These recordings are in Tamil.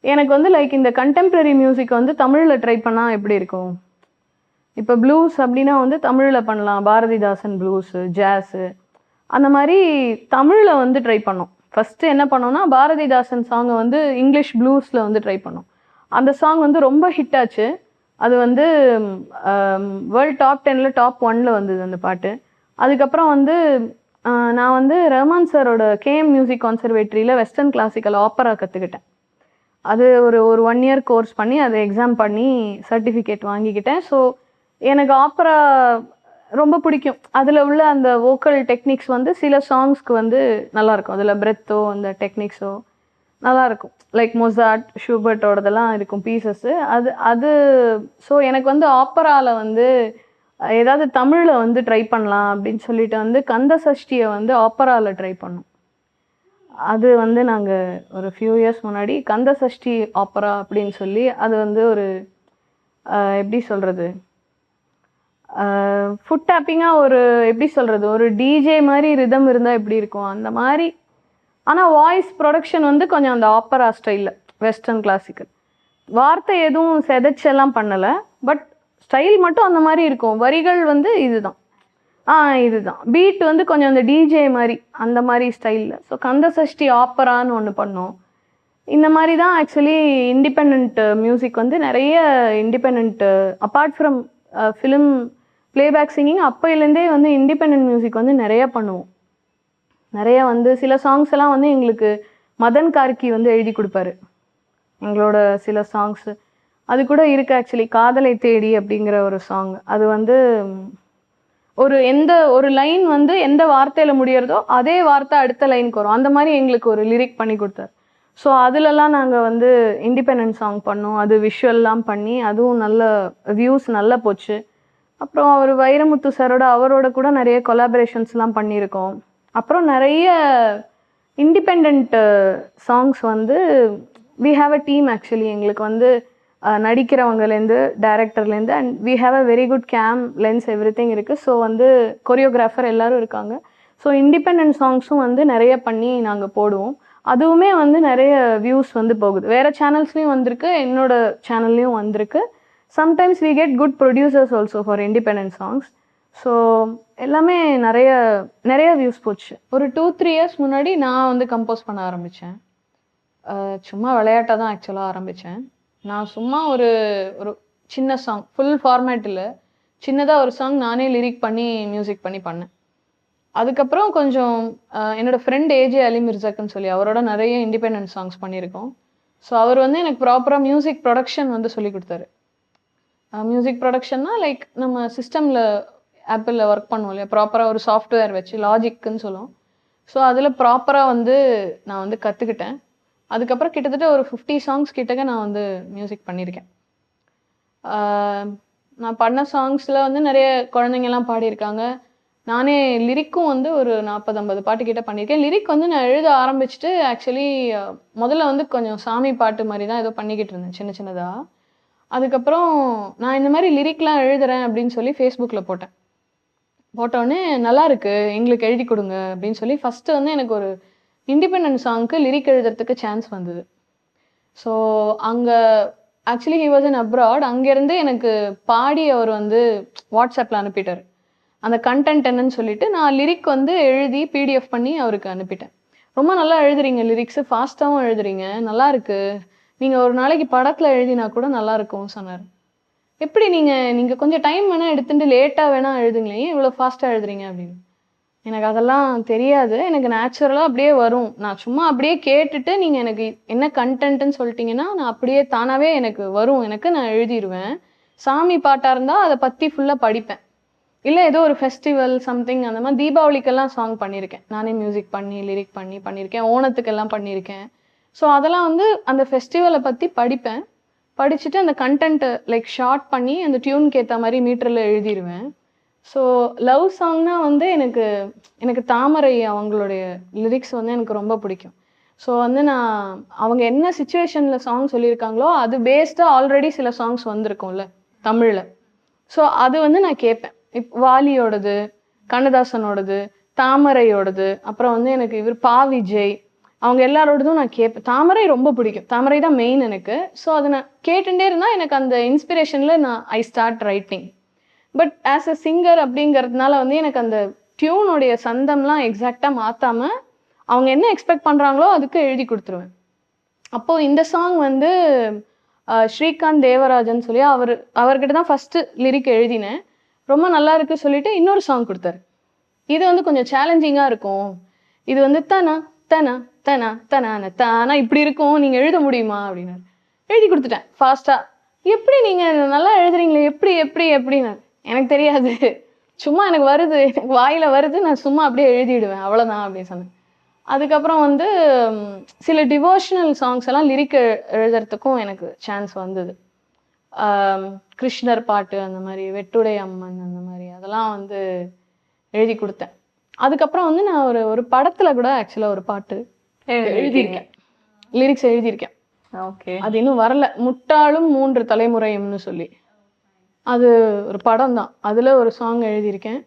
எனக்கு வந்து லைக் இந்த கண்டெம்பரரி மியூசிக் வந்து தமிழ்ல ட்ரை பண்ணா எப்படி இருக்கும்? இப்ப ப்ளூஸ் அப்டின்னா வந்து தமிழ்ல பண்ணலாம். பாரதிதாசன் ப்ளூஸு, ஜாஸு அந்த மாரி தமிழ்ல வந்து ட்ரை பண்ணோம். ஃபர்ஸ்ட்டு என்ன பண்ணோம்னா, பாரதிதாசன் சாங்க வந்து இங்கிலீஷ் ப்ளூஸ்ல வந்து ட்ரை பண்ணோம். அந்த சாங் வந்து ரொம்ப ஹிட் ஆச்சு. அது வந்து அ வேர்ல்ட் டாப் 10ல டாப் 1ல வந்தது அந்த பாட்டு. அதுக்கப்புறம் வந்து அ நான் வந்து ரஹ்மான் சாரோட கேஎம் மியூசிக் கன்சர்வேட்டரியில வெஸ்டர்ன் கிளாசிக்கல் ஆப்பரா கத்துக்கிட்டேன். அது ஒரு 1 இயர் கோர்ஸ் பண்ணி, அத எக்ஸாம் பண்ணி சர்டிஃபிகேட் வாங்கிக்கிட்டேன். ஸோ, எனக்கு ஆப்பரா ரொம்ப பிடிக்கும். அதுல உள்ள அந்த வோக்கல் டெக்னிக்ஸ் வந்து சில சாங்ஸ்க்கு வந்து நல்லாருக்கும். அதுல பிரெத்தோ, அந்த டெக்னிக்ஸோ நல்லாருக்கும். லைக் மொசார்ட், ஷூபர்ட்டோடதெல்லாம் இருக்கும் பீசஸு. அது அது ஸோ, எனக்கு வந்து ஆப்பரால வந்து ஏதாவது தமிழ்ல வந்து ட்ரை பண்ணலாம் அப்படின்னு சொல்லிட்டு வந்து கந்த சஷ்டிய வந்து ஆப்பரால ட்ரை பண்ணோம். அது வந்து நாங்க ஒரு ஃபியூ இயர்ஸ் முன்னாடி கந்த சஷ்டி ஆப்பரா அப்படின்னு சொல்லி அது வந்து ஒரு எப்படி சொல்றது? ஃபுட் டேப்பிங்கா ஒரு எப்படி சொல்றது? ஒரு டிஜே மாரி ரிதம் இருந்தா எப்படி இருக்கும்? அந்த மாரி. ஆனா வாய்ஸ் புரொடக்ஷன் வந்து கொஞ்சம் அந்த ஆப்பரா ஸ்டைல்ல. Western classical. வார்த்தை எதுவும் செதைச்செல்லாம் பண்ணல. பட் ஸ்டைல் மட்டும் அந்த மாரி இருக்கும். வரிகள் வந்து இதுதான். ஆ இதுதான். பீட் வந்து கொஞ்சம் அந்த டிஜே மாரி, அந்த மாரி ஸ்டைல்ல. ஸோ கந்த சஷ்டி ஆப்பரான்னு ஒண்ணு பண்ணோம். இந்த மாரி தான் ஆக்சுவலி இண்டிபெண்டன்ட் மியூசிக் வந்து நெறைய independent apart from film playback singing அப்பயிலேருந்தே வந்து இண்டிபெண்டன்ட் மியூசிக் வந்து நெறைய பண்ணுவோம். நெறைய வந்து சில சாங்ஸ் எல்லாம் வந்து எங்களுக்கு மதன் கார்க்கி வந்து எழுதி குடுப்பாரு. எங்களோட சில சாங்ஸு. அது கூட இருக்கு ஆக்சுவலி. காதலை தேடி அப்படிங்கிற ஒரு சாங். அது வந்து ஒரு லைன் வந்து எந்த வார்த்தையில முடியறதோ, அதே வார்த்தை அடுத்த லைனுக்கு வரும். அந்த மாரி எங்களுக்கு ஒரு லிரிக் பண்ணி குடுத்தாரு. ஸோ, அதுலலாம் நாங்க வந்து இண்டிபெண்டன்ட் சாங் பண்ணோம். அது விஷுவல்லாம் பண்ணி, அதுவும் நல்ல வியூஸ் நல்லா போச்சு. அப்புறம் அவரு வைரமுத்து சாரோட அவரோட கூட நெறைய கொலாபரேஷன்ஸ்லாம் பண்ணியிருக்கோம். அப்புறம் நெறைய இண்டிபெண்டன்ட் சாங்ஸ் வந்து we have a team actually. எங்களுக்கு வந்து நடிக்கிறவங்கலேருந்து, டைரக்டர்லேருந்து and we have a very good cam, lens everything இருக்கு. ஸோ வந்து கொரியோகிராஃபர் எல்லாரும் இருக்காங்க. ஸோ இண்டிபெண்டன்ட் சாங்ஸும் வந்து நெறைய பண்ணி நாங்க போடுவோம். அதுவுமே வந்து நெறைய வியூஸ் வந்து போகுது. வேற சேனல்ஸ்லயும் வந்திருக்கு. என்னோட சேனல்லயும் வந்திருக்கு. Sometimes we get good producers also for independent songs. So எல்லாமே நெறைய நெறைய வியூஸ் போச்சு. ஒரு 2, 3 இயர்ஸ் முன்னாடி நான் வந்து கம்போஸ் பண்ண ஆரம்பிச்சேன். சும்மா விளையாட்டா தான் ஆக்சுவலா ஆரம்பிச்சேன். நான் சும்மா ஒரு ஒரு சின்ன சாங், ஃபுல் ஃபார்மேட் இல்ல. சின்னதா ஒரு சாங் நானே லிரிக் பண்ணி, மியூசிக் பண்ணி பண்ணேன். அதுக்கப்புறம் கொஞ்சம் என்னோட ஃப்ரெண்ட் ஏஜே அலி மிர்சாக்குன்னு சொல்லி, அவரோட நெறைய இண்டிபெண்டன்ட் சாங்ஸ் பண்ணியிருக்கோம். ஸோ அவர் வந்து எனக்கு ப்ராப்பரா மியூசிக் ப்ரொடக்ஷன் வந்து சொல்லிக் குடுத்தாரு. மியூசிக் ப்ரொடக்ஷன்னா லைக் நம்ம சிஸ்டம்ல ஆப்பிள்ல ஒர்க் பண்ணுவோம் இல்லையா? ப்ராப்பரா ஒரு சாஃப்ட்வேர் வச்சு லாஜிக்ன்னு சொல்லுவோம். ஸோ அதில ப்ராப்பரா வந்து நான் வந்து கத்துக்கிட்டேன். அதுக்கப்புறம் கிட்டத்தட்ட ஒரு 50 சாங்ஸ் கிட்டக்க நான் வந்து மியூசிக் பண்ணியிருக்கேன். ஆ நான் பண்ண சாங்ஸ்ல வந்து நெறைய குழந்தைங்கலாம் பாடியிருக்காங்க. நானே லிரிக்கும் வந்து ஒரு 40, 50 பாட்டு கிட்ட பண்ணியிருக்கேன். லிரிக் வந்து நான் எழுத ஆரம்பிச்சுட்டு ஆக்சுவலி முதல்ல வந்து கொஞ்சம் சாமி பாட்டு மாரி தான் ஏதோ பண்ணிக்கிட்டு இருந்தேன் சின்ன சின்னதா. அதுக்கப்புறம் நான் இந்த மாரி லிரிக்லாம் எழுதுறேன் அப்படின்னு சொல்லி Facebookல போட்டேன். போட்டோனே "நல்லாருக்கு, எங்களுக்கு எழுதி குடுங்க" அப்படின்னு சொல்லி ஃபர்ஸ்ட்டு வந்து எனக்கு ஒரு இண்டிபெண்டன்ட் சாங்க்கு லிரிக் எழுதுறதுக்கு சான்ஸ் வந்தது. ஸோ அங்க actually he was in abroad. அங்கேருந்து எனக்கு பாடி அவர் வந்து WhatsAppல அனுப்பிட்டாரு. அந்த கன்டென்ட் என்னன்னு சொல்லிட்டு, நான் லிரிக் வந்து எழுதி பிடிஎஃப் பண்ணி அவருக்கு அனுப்பிட்டேன். "ரொம்ப நல்லா எழுதுறீங்க லிரிக்ஸு, ஃபாஸ்ட்டாவும் எழுதுறீங்க. நல்லாருக்கு. நீங்க ஒரு நாளைக்கு படத்துல எழுதினா கூட நல்லாருக்கும்" சொன்னாரு. "எப்படி நீங்க நீங்க கொஞ்சம் டைம் வேணா எடுத்துட்டு லேட்டா வேணா எழுதுங்களேன். ஏன் இவ்வளோ ஃபாஸ்ட்டா எழுதுறீங்க?" அப்படின்னு. எனக்கு அதெல்லாம் தெரியாது. எனக்கு நேச்சுரலா அப்படியே வரும். நான் சும்மா அப்படியே கேட்டுட்டு, நீங்க எனக்கு என்ன கன்டென்ட்ன்னு சொல்ட்டீங்கன்னா, நான் அப்படியே தானாவே எனக்கு வரும். நான் எழுதிருவேன். சாமி பாட்டா இருந்தா, அத பத்தி ஃபுல்லா படிப்பேன். இல்ல ஏதோ ஒரு ஃபெஸ்டிவல் சம்திங் அந்த மாரி தீபாவளிக்கெல்லாம் சாங் பண்ணியிருக்கேன். நானே மியூசிக் பண்ணி, லிரிக் பண்ணி பண்ணியிருக்கேன். ஓணத்துக்கெல்லாம் பண்ணியிருக்கேன். ஸோ அதெல்லாம் வந்து அந்த ஃபெஸ்டிவல பத்தி படிப்பேன். படிச்சுட்டு அந்த கன்டென்ட் லைக் ஷார்ட் பண்ணி, அந்த டியூனுக்கு ஏத்த மாரி மீட்டர்ல எழுதிருவேன். ஸோ லவ் சாங்னா வந்து எனக்கு எனக்கு தாமரை அவங்களுடைய லிரிக்ஸ் வந்து எனக்கு ரொம்ப பிடிக்கும். ஸோ வந்து நான் அவங்க என்ன சிச்சுவேஷன்ல சாங் சொல்லியிருக்காங்களோ, அது பேஸ்டா ஆல்ரெடி சில சாங்ஸ் வந்திருக்கும்ல தமிழ்ல. ஸோ அது வந்து நான் கேட்பேன். வாலியோடது, கண்ணதாசனோடது, தாமரையோடது, அப்புறம் வந்து எனக்கு இவர் பா. விஜய், அவங்க எல்லாரோடதும் நான் கேட்பேன். தாமரை ரொம்ப பிடிக்கும். தாமரை தான் மெயின் எனக்கு. ஸோ அதை நான் கேட்டுட்டே இருந்தால் எனக்கு அந்த இன்ஸ்பிரேஷனில் I start writing. But as a singer அப்படிங்கிறதுனால வந்து எனக்கு அந்த டியூனுடைய சந்தம்லாம் எக்ஸாக்டாக மாற்றாமல் அவங்க என்ன எக்ஸ்பெக்ட் பண்ணுறாங்களோ அதுக்கு எழுதி கொடுத்துருவேன். அப்போது இந்த சாங் வந்து ஸ்ரீகாந்த் தேவராஜன் சொல்லி அவர்கிட்ட தான் ஃபஸ்ட்டு லிரிக் எழுதினேன். ரொம்ப நல்லா இருக்கு சொல்லிட்டு இன்னொரு சாங் கொடுத்தாரு. இது வந்து கொஞ்சம் சேலஞ்சிங்காக இருக்கும், இது வந்து தனா தனா தனா தனான தானா இப்படி இருக்கும், நீங்கள் எழுத முடியுமா அப்படின்னாரு. எழுதி கொடுத்துட்டேன் ஃபாஸ்ட்டாக. எப்படி நீங்கள் நல்லா எழுதுறீங்களே, எப்படி எப்படி எப்படின்னு எனக்கு தெரியாது, சும்மா எனக்கு வருது, எனக்கு வாயில் வருது, நான் சும்மா அப்படியே எழுதிடுவேன், அவ்வளோதான் அப்படின்னு சொன்னேன். அதுக்கப்புறம் வந்து சில டிவோஷனல் சாங்ஸ் எல்லாம் லிரிக் எழுதுறதுக்கும் எனக்கு சான்ஸ் வந்தது. கிருஷ்ணர் பாட்டு அந்த மாதிரி, வெட்டுடை அம்மன் அந்த மாதிரி அதெல்லாம் வந்து எழுதி கொடுத்தேன். அதுக்கப்புறம் வந்து நான் ஒரு படத்தில் கூட ஆக்சுவலாக ஒரு பாட்டு எழுதியிருக்கேன், லிரிக்ஸ் எழுதியிருக்கேன். ஓகே. அது இன்னும் வரல. முட்டாளும் 3 தலைமுறையும்னு சொல்லி அது ஒரு படம் தான், அதில் ஒரு சாங் எழுதியிருக்கேன்.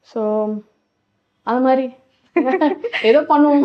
ஸோ அது மாதிரி ஏதோ பண்ணுவோம்.